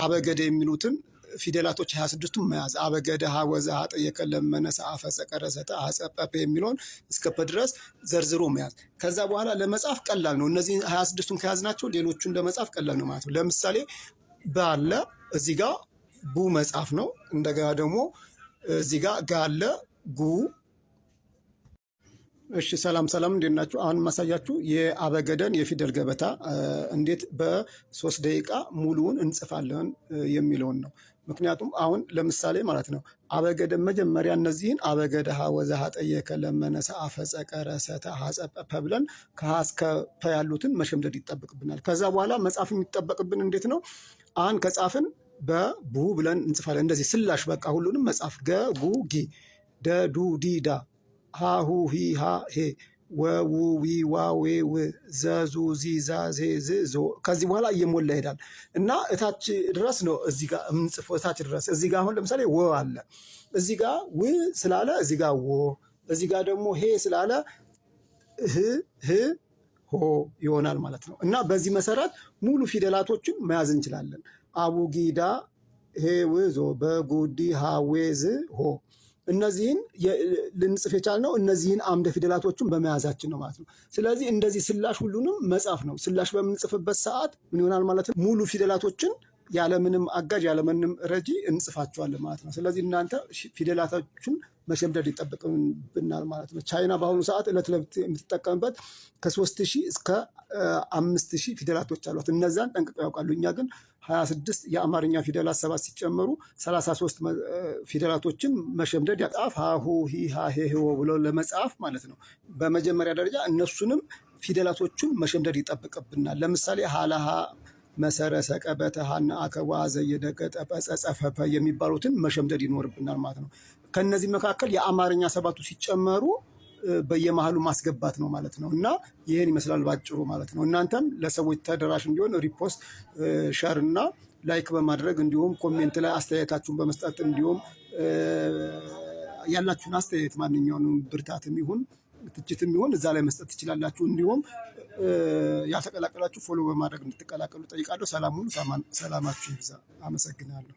አበገደ የሚሉትን ፊደላቶች 26ቱን መያዝ አበገደ ሀወዘ ሀጠየከ ለመነ ሰአፈ ቀረሰተ አጸጰ የሚለውን እስከ ፐ ድረስ ዘርዝሮ መያዝ። ከዛ በኋላ ለመጻፍ ቀላል ነው። እነዚህ 26ቱን ከያዝናቸው ሌሎቹን ለመጻፍ ቀላል ነው ማለት ነው። ለምሳሌ ባለ እዚህ ጋር ቡ መጻፍ ነው። እንደገና ደግሞ እዚህ ጋር ጋለ ጉ። እሺ ሰላም እንዴት ናችሁ? አሁን ማሳያችሁ የአበገደን የፊደል ገበታ እንዴት በ3 ደቂቃ ሙሉውን እንጽፋለን የሚለውን ነው። ምክንያቱም አሁን ለምሳሌ ማለት ነው አበገደን መጀመሪያ እነዚህን አበገደ ሀወዘ ሀጠየከ ለመነ ሰአፈ ቀረሰተ አጸጰ ብለን ከሀ እስከ ፐ ያሉትን መሸምደድ ይጠበቅብናል። ከዛ በኋላ መጻፍ የሚጠበቅብን እንዴት ነው? አን ከጻፍን በቡ ብለን እንጽፋለን። እንደዚህ ስላሽ በቃ ሁሉንም መጻፍ ገ ጉ ጊ ደ ዱ ዲ ዳ ሀ ሁ ሂ ሃ ሄ ወ ው ዊ ዋ ዌ ው ዘ ዙ ዚ ዛ ዜ ዝ ዞ። ከዚህ በኋላ እየሞላ ይሄዳል እና እታች ድረስ ነው እዚህ ጋር የምንጽፈው እታች ድረስ። እዚህ ጋር አሁን ለምሳሌ ወ አለ እዚህ ጋር ው ስላለ እዚህ ጋር ወ፣ እዚህ ጋር ደግሞ ሄ ስላለ ህ ሆ ይሆናል ማለት ነው። እና በዚህ መሰረት ሙሉ ፊደላቶችን መያዝ እንችላለን። አቡጊዳ ሄውዞ በጉዲ ሃዌዝ ሆ። እነዚህን ልንጽፍ የቻልነው እነዚህን አምደ ፊደላቶችን በመያዛችን ነው ማለት ነው። ስለዚህ እንደዚህ ስላሽ ሁሉንም መጻፍ ነው። ስላሽ በምንጽፍበት ሰዓት ምን ይሆናል ማለት ነው? ሙሉ ፊደላቶችን ያለምንም አጋዥ ያለምንም ረጂ እንጽፋቸዋለን ማለት ነው። ስለዚህ እናንተ ፊደላቶችን መሸምደድ ይጠበቅብናል ማለት ነው። ቻይና በአሁኑ ሰዓት ዕለት የምትጠቀምበት ከ3000 እስከ 5000 ፊደላቶች አሏት። እነዛን ጠንቅቀው ያውቃሉ። እኛ ግን 26 የአማርኛ ፊደላት 7 ሲጨመሩ 33 ፊደላቶችን መሸምደድ ያጣፍ ሀሁ ሂ ሃ ሄ ሆ ብሎ ለመጻፍ ማለት ነው። በመጀመሪያ ደረጃ እነሱንም ፊደላቶቹን መሸምደድ ይጠበቅብናል። ለምሳሌ ሀላሃ መሰረሰ ቀበተ ሀና አከዋ ዘየደቀ ጠጰ ጸፈፈ የሚባሉትን መሸምደድ ይኖርብናል ማለት ነው። ከነዚህ መካከል የአማርኛ 7ቱ ሲጨመሩ በየመሃሉ ማስገባት ነው ማለት ነው። እና ይህን ይመስላል ባጭሩ ማለት ነው። እናንተም ለሰዎች ተደራሽ እንዲሆን ሪፖስት፣ ሸር እና ላይክ በማድረግ እንዲሁም ኮሜንት ላይ አስተያየታችሁን በመስጠት እንዲሁም ያላችሁን አስተያየት ማንኛውንም ብርታትም ይሁን ትችትም ይሁን እዛ ላይ መስጠት ትችላላችሁ። እንዲሁም ያልተቀላቀላችሁ ፎሎ በማድረግ እንድትቀላቀሉ ጠይቃለሁ። ሰላም ሁኑ። ሰላማችሁ ይብዛ። አመሰግናለሁ።